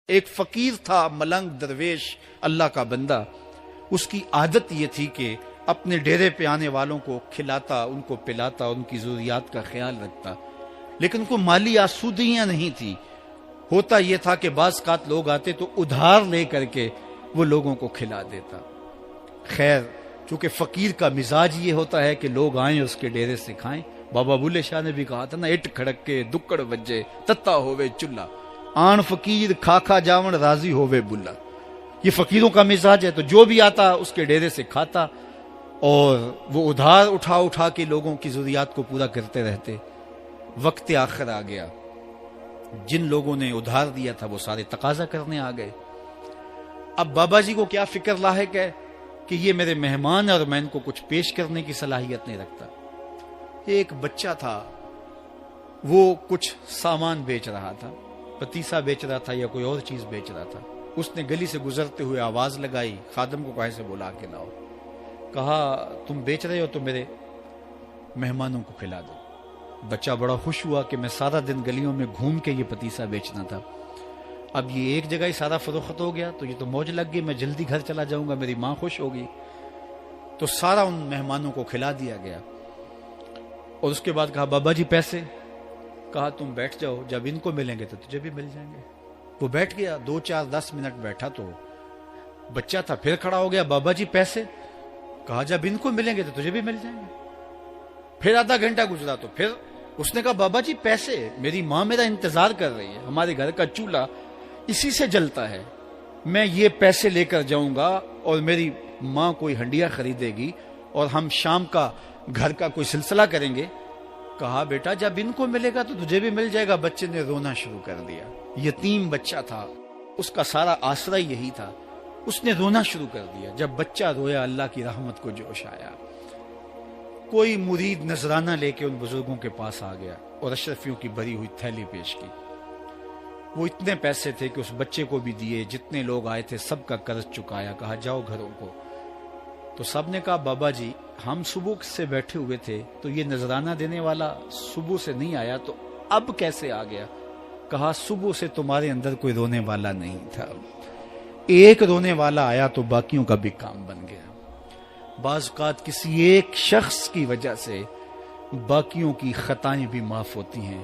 ایک فقیر تھا، ملنگ درویش، اللہ کا بندہ. اس کی عادت یہ تھی کہ اپنے ڈیرے پہ آنے والوں کو کھلاتا، ان کو پلاتا، ان کی ضروریات کا خیال رکھتا، لیکن کو مالی آسودگیاں نہیں تھی. ہوتا یہ تھا کہ بعض اوقات لوگ آتے تو ادھار لے کر کے وہ لوگوں کو کھلا دیتا. خیر، چونکہ فقیر کا مزاج یہ ہوتا ہے کہ لوگ آئیں اس کے ڈیرے سے کھائیں. بابا بلے شاہ نے بھی کہا تھا نا، اٹ کھڑک کے دکڑ بجے تتا ہوئے چلا، آن فقیر کھا کھا جاون راضی ہوئے بلا. یہ فقیروں کا مزاج ہے. تو جو بھی آتا اس کے ڈیرے سے کھاتا اور وہ ادھار اٹھا اٹھا کے لوگوں کی ضروریات کو پورا کرتے رہتے. وقت آخر آ گیا، جن لوگوں نے ادھار دیا تھا وہ سارے تقاضا کرنے آ گئے. اب بابا جی کو کیا فکر لاحق ہے کہ یہ میرے مہمان اور میں ان کو کچھ پیش کرنے کی صلاحیت نہیں رکھتا. ایک بچہ تھا، وہ کچھ سامان بیچ رہا تھا، پتیسا بیچ رہا تھا یا کوئی اور چیز بیچ رہا تھا. اس نے گلی سے گزرتے ہوئے آواز لگائی، خادم کو کہے سے بلا کے لاؤ. کہا تم بیچ رہے ہو تو میرے مہمانوں کو کھلا دو. بچہ بڑا خوش ہوا کہ میں سارا دن گلیوں میں گھوم کے یہ پتیسا بیچنا تھا، اب یہ ایک جگہ ہی سارا فروخت ہو گیا تو یہ تو موج لگ گئی، میں جلدی گھر چلا جاؤں گا، میری ماں خوش ہوگی. تو سارا ان مہمانوں کو کھلا دیا گیا. اور اس کے بعد کہا بابا جی پیسے؟ کہا تم بیٹھ جاؤ، جب ان کو ملیں گے تو تجھے بھی مل جائیں گے. وہ بیٹھ گیا، 2 4 10 منٹ بیٹھا تو بچہ تھا، پھر کھڑا ہو گیا، بابا جی پیسے؟ کہا جب ان کو ملیں گے تو تجھے بھی مل جائیں گے. پھر آدھا گھنٹہ گزرا تو پھر اس نے کہا بابا جی پیسے؟ میری ماں میرا انتظار کر رہی ہے، ہمارے گھر کا چولہا اسی سے جلتا ہے، میں یہ پیسے لے کر جاؤں گا اور میری ماں کوئی ہنڈیا خریدے گی اور ہم شام کا گھر کا کوئی سلسلہ کریں گے. کہا بیٹا جب ان کو ملے گا تو تجھے بھی مل جائے گا. بچے نے رونا شروع کر دیا. یتیم بچہ تھا، اس کا سارا آسرا یہی تھا. اس نے رونا شروع کر دیا. جب بچہ رویا اللہ کی رحمت کو جوش آیا. کوئی مرید نذرانہ لے کے ان بزرگوں کے پاس آ گیا اور اشرفیوں کی بھری ہوئی تھیلی پیش کی. وہ اتنے پیسے تھے کہ اس بچے کو بھی دیے، جتنے لوگ آئے تھے سب کا قرض چکایا. کہا جاؤ گھروں کو. تو سب نے کہا بابا جی ہم صبح سے بیٹھے ہوئے تھے تو یہ نذرانہ دینے والا صبح سے نہیں آیا تو اب کیسے آ گیا؟ کہا صبح سے تمہارے اندر کوئی رونے والا نہیں تھا، ایک رونے والا آیا تو باقیوں کا بھی کام بن گیا. بعض اوقات کسی ایک شخص کی وجہ سے باقیوں کی خطائیں بھی معاف ہوتی ہیں.